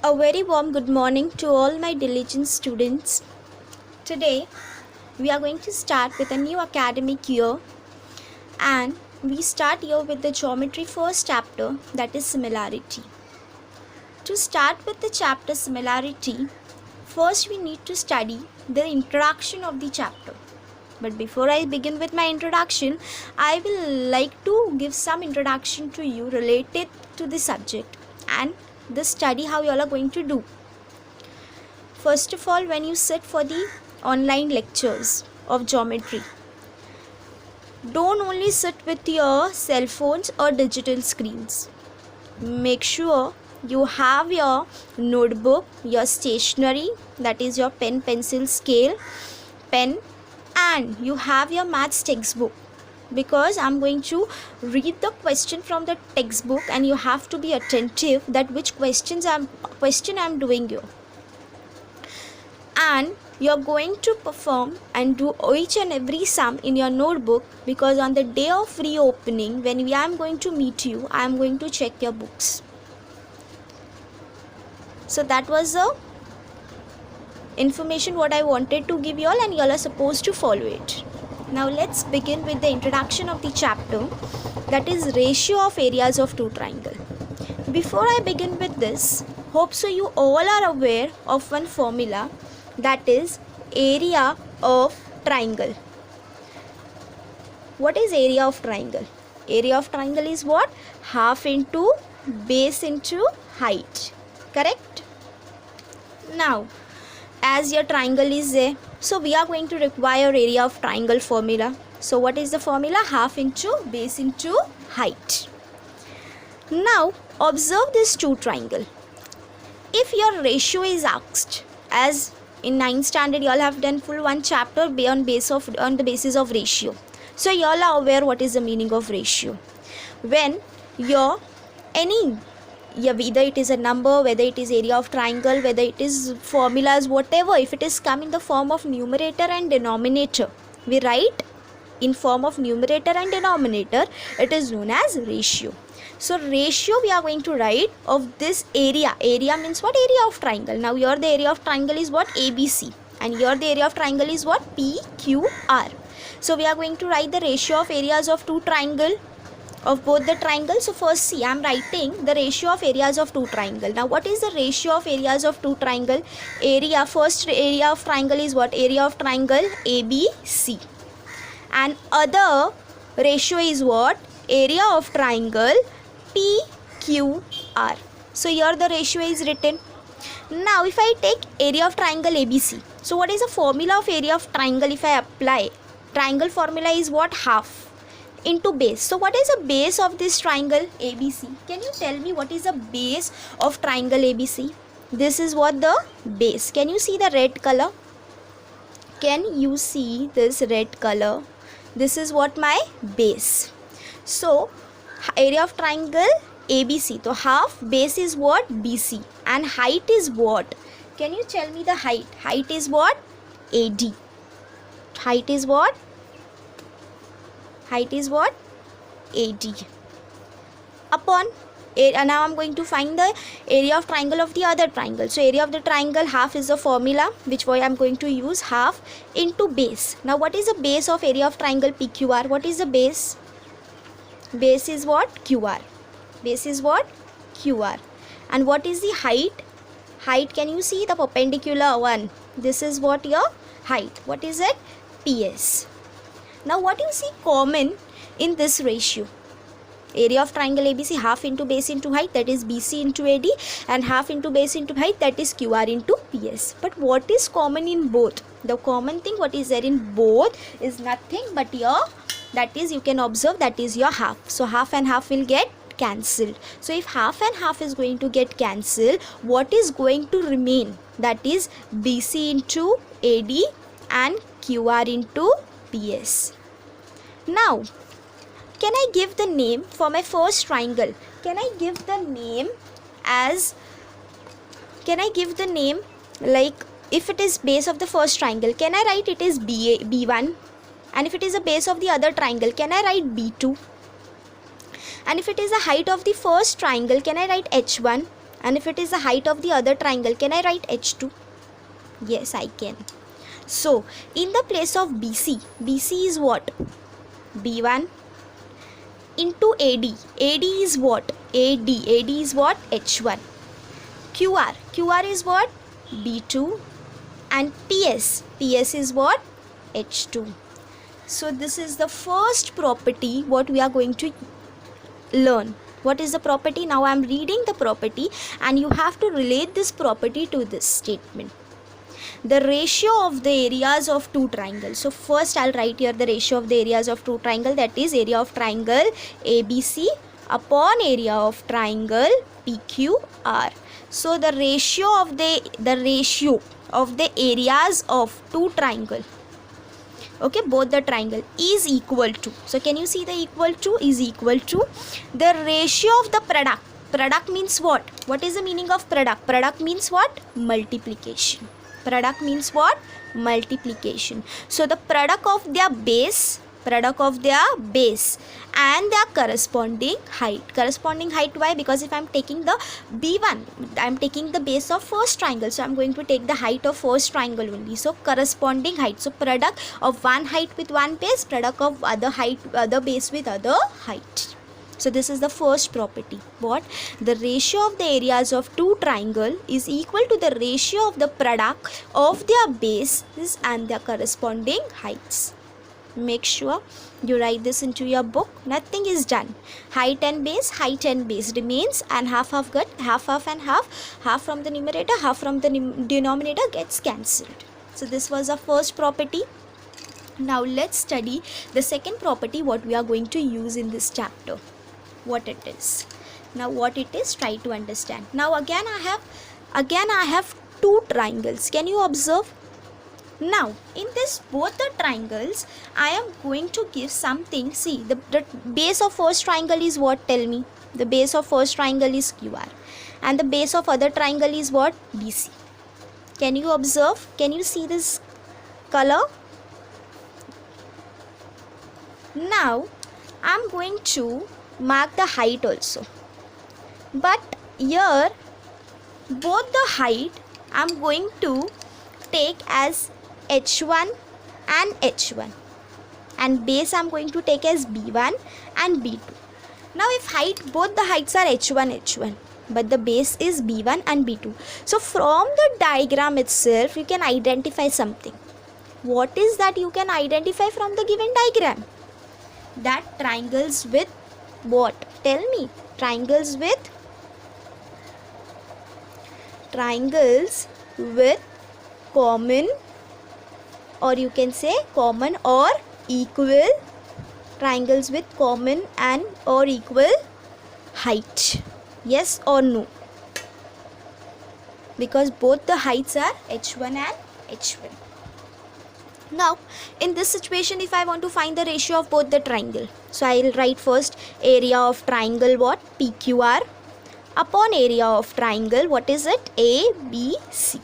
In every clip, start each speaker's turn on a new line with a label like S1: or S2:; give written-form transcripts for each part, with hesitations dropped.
S1: A very warm good morning to all my diligent students. Today we are going to start with a new academic year, and we start here with the geometry first chapter, that is similarity. To start with the chapter similarity, first we need to study the introduction of the chapter. But before I begin with my introduction, I will like to give some introduction to you related to the subject and the study how you all are going to do. First of all, when you sit for the online lectures of geometry, don't only sit with your cell phones or digital screens. Make sure you have your notebook, your stationery, that is your pen, pencil, scale, pen, and you have your maths textbook, because I'm going to read the question from the textbook and you have to be attentive that which question I'm doing here. And you're going to perform and do each and every sum in your notebook, because on the day of reopening, when I am going to meet you, I am going to check your books. So that was the information what I wanted to give you all, and you all are supposed to follow it. Now let's begin with the introduction of the chapter, that is ratio of areas of two triangles. Before I begin with this, hope so you all are aware of one formula, that is area of triangle. What is area of triangle? Area of triangle is what? Half into base into height. Correct? Now, as your triangle is there, so we are going to require area of triangle formula. So what is the formula? Half into base into height. Now observe this two triangle. If your ratio is asked, as in 9th standard you all have done full one chapter on the basis of ratio. So you all are aware what is the meaning of ratio. When your whether it is a number, whether it is area of triangle, whether it is formulas, whatever, if it is come in the form of numerator and denominator, we write in form of numerator and denominator, it is known as ratio. So ratio we are going to write of this area. Area means what? Area of triangle. Now here the area of triangle is what? ABC, and here the area of triangle is what? PQR. So we are going to write the ratio of areas of two triangle, of both the triangles. So first see, I am writing the ratio of areas of two triangle. Now what is the ratio of areas of two triangle? First area of triangle is what? Area of triangle ABC, and other ratio is what? Area of triangle PQR. So here the ratio is written. Now if I take area of triangle ABC, so what is the formula of area of triangle? If I apply triangle formula is what? Half into base. So what is the base of this triangle ABC? Can you tell me what is the base of triangle ABC? This is what the base. Can you see the red color? Can you see this red color? This is what my base. So area of triangle ABC, so half, base is what? BC, and height is what? Can you tell me the height? Height is what? AD. Height is what? Height is what? AD. Upon now I am going to find the area of triangle of the other triangle. So area of the triangle, half is the formula which I am going to use, half into base. Now what is the base of area of triangle PQR? What is the base? Base is what? QR. Base is what? QR. And what is the height? Height, can you see the perpendicular one? This is what your height. What is it? PS. Now what you see common in this ratio? Area of triangle ABC, half into base into height, that is BC into AD, and half into base into height, that is QR into PS. But what is common in both? The common thing what is there in both is nothing but your, that is you can observe, that is your half. So half and half will get cancelled. So if half and half is going to get cancelled, what is going to remain? That is BC into AD and QR into PS. Now can I give the name for my first triangle? Can I give the name as, like if it is base of the first triangle, can I write it is B1? And if it is a base of the other triangle, can I write B2? And if it is the height of the first triangle, can I write H1? And if it is the height of the other triangle, can I write h2? Yes, I can. So in the place of BC, BC is what? B1 into AD. AD is what? AD. AD is what? H1. QR. QR is what? B2. And PS. PS is what? H2. So this is the first property what we are going to learn. What is the property? Now I am reading the property and you have to relate this property to this statement. The ratio of the areas of two triangles. So first I'll write here the ratio of the areas of two triangle, that is area of triangle ABC upon area of triangle PQR. So the ratio of the areas of two triangle, okay, both the triangle is equal to, so can you see the equal to is equal to the ratio of the product. Product means what? What is the meaning of product? Product means what? Multiplication. Product means what? Multiplication. So the product of their base and their corresponding height. Corresponding height, why? Because if I am taking the B1, I am taking the base of first triangle, so I am going to take the height of first triangle only. So corresponding height. So product of one height with one base, product of other base with other height. So this is the first property. What? The ratio of the areas of two triangle is equal to the ratio of the product of their bases and their corresponding heights. Make sure you write this into your book. Nothing is done. Height and base remains, and half and half from the numerator, half from the denominator gets cancelled. So this was the first property. Now let's study the second property what we are going to use in this chapter. What it is. Now what it is, try to understand. Now again I have two triangles. Can you observe? Now in this both the triangles I am going to give something. See, the base of first triangle is what? Tell me. The base of first triangle is QR and the base of other triangle is what? BC. Can you observe? Can you see this color? Now I am going to mark the height also, but here both the height I am going to take as H1 and H1 and base I am going to take as B1 and B2. Now if both the heights are H1 but the base is B1 and B2, so from the diagram itself you can identify something. What is that you can identify from the given diagram? That triangles with what? Tell me. Triangles with common, or you can say common or equal, triangles with common and or equal height. Yes or no? Because both the heights are H1 and H1. Now in this situation if I want to find the ratio of both the triangle, so I will write first area of triangle what? PQR upon area of triangle, what is it? ABC.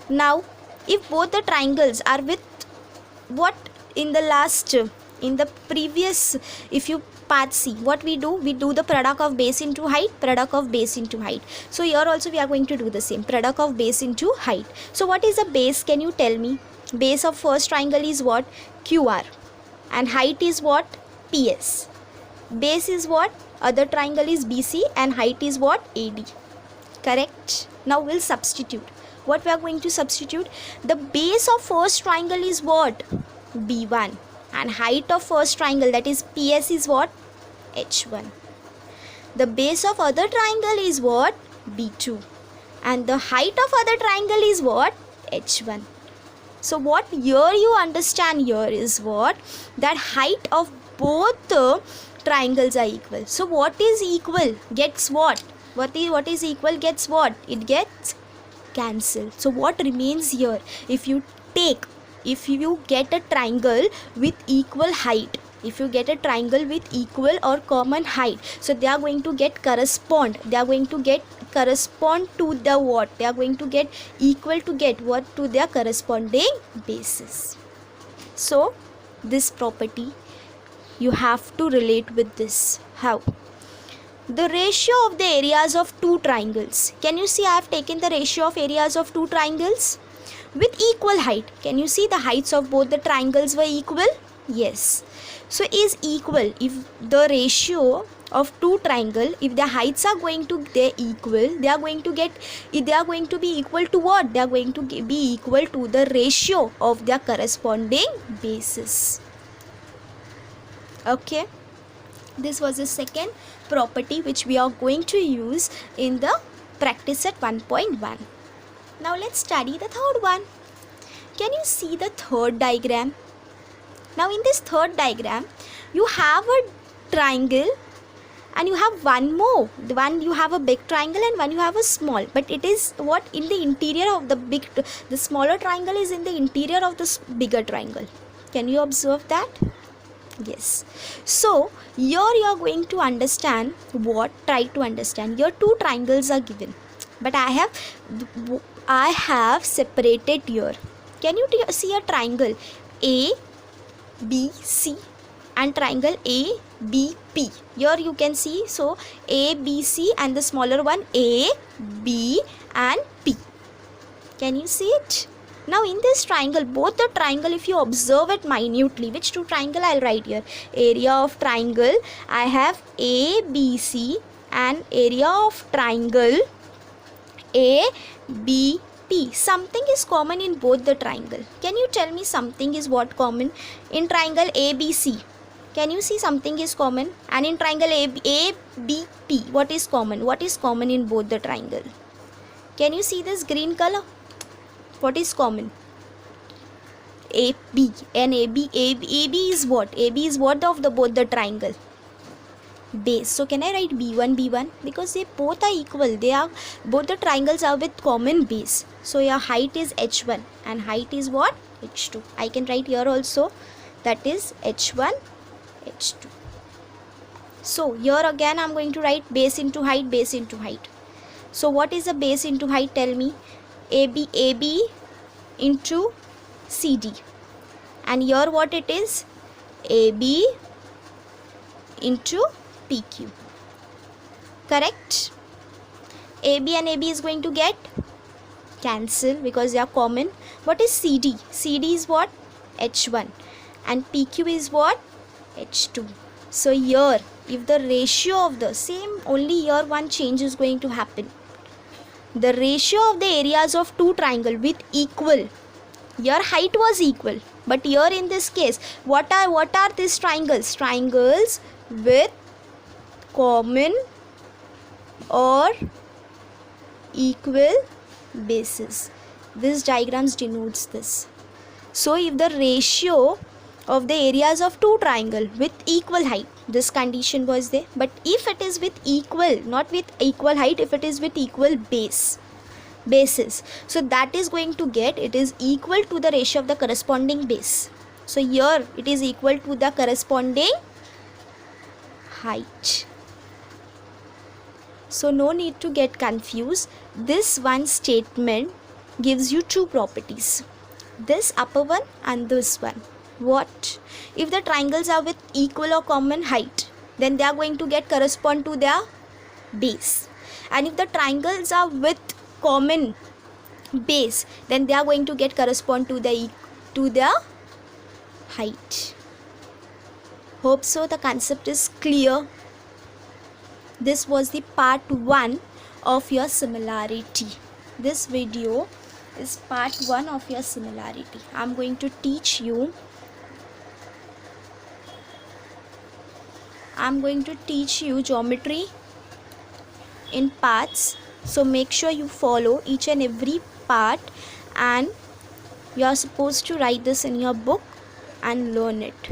S1: Now if both the triangles are with what? In the previous, if you part C, what we do the product of base into height, So here also we are going to do the same, product of base into height. So what is the base? Can you tell me? Base of first triangle is what? QR and height is what? PS. Base is what? Other triangle is BC and height is what? AD. Correct? Now we'll substitute. What we are going to substitute? The base of first triangle is what? B1 and height of first triangle, that is PS, is what? H1. The base of other triangle is what? B2 and the height of other triangle is what? H1. So what here you understand here is what? That height of both the triangles are equal. So what is equal gets what? What is equal gets what? It gets cancelled. So what remains here? If you get a triangle with equal height, if you get a triangle with equal or common height, so they are going to get correspond to the what? They are going to get equal to get what? To their corresponding bases. So this property you have to relate with this. How? the ratio of the areas of two triangles. Can you see I have taken the ratio of areas of two triangles with equal height. Can you see the heights of both the triangles were equal? Yes. So is equal if the ratio of two triangle, if the heights are going to be equal, they are going to be equal to what? They are going to be equal to the ratio of their corresponding bases. Okay, this was the second property which we are going to use in the practice set 1.1. Now let's study the third one. Can you see the third diagram? Now in this third diagram, you have a triangle and you have one more. The one you have a big triangle and one you have a small. But it is what? In the interior of the smaller triangle is in the interior of the bigger triangle. Can you observe that? Yes. So here you are going to understand what? Try to understand. Here two triangles are given. But I have separated here. Can you see a triangle A, B, C and triangle A, B, P? Here you can see, so A, B, C and the smaller one A, B and P. Can you see it? Now in this triangle, both the triangle, if you observe it minutely, which two triangle I'll write here? Area of triangle, I have A, B, C and area of triangle A, B, P. Something is common in both the triangle. Can you tell me something is what common in triangle ABC? Can you see something is common? And in triangle ABP, what is common? What is common in both the triangle? Can you see this green color? What is common? AB and AB is what? AB is what of the both the triangle? Base. So can I write B1 because they both are equal. Both the triangles are with common base. So your height is H1 and height is what? H2. I can write here also, that is H1 H2. So here again I am going to write base into height, base into height. So what is the base into height? Tell me. AB into CD. And here what it is? AB into PQ. Correct? AB and AB is going to get cancel because they are common. What is CD? CD is what? H1 and PQ is what? H2. So here if the ratio of the same, only here one change is going to happen. The ratio of the areas of two triangle with equal, your height was equal, but here in this case what are these triangles? Triangles with common or equal bases. This diagrams denotes this. So if the ratio of the areas of two triangle with equal height, this condition was there, but if it is with equal, not with equal height, if it is with equal bases, so that is going to get, it is equal to the ratio of the corresponding base. So here it is equal to the corresponding height. So no need to get confused. This one statement gives you two properties, this upper one and this one. What? If the triangles are with equal or common height, then they are going to get correspond to their base. And if the triangles are with common base, then they are going to get correspond to their height. Hope so the concept is clear. This was the part 1 of your similarity. This video is part 1 of your similarity. I am going to teach you geometry in parts. So make sure you follow each and every part, and you are supposed to write this in your book and learn it.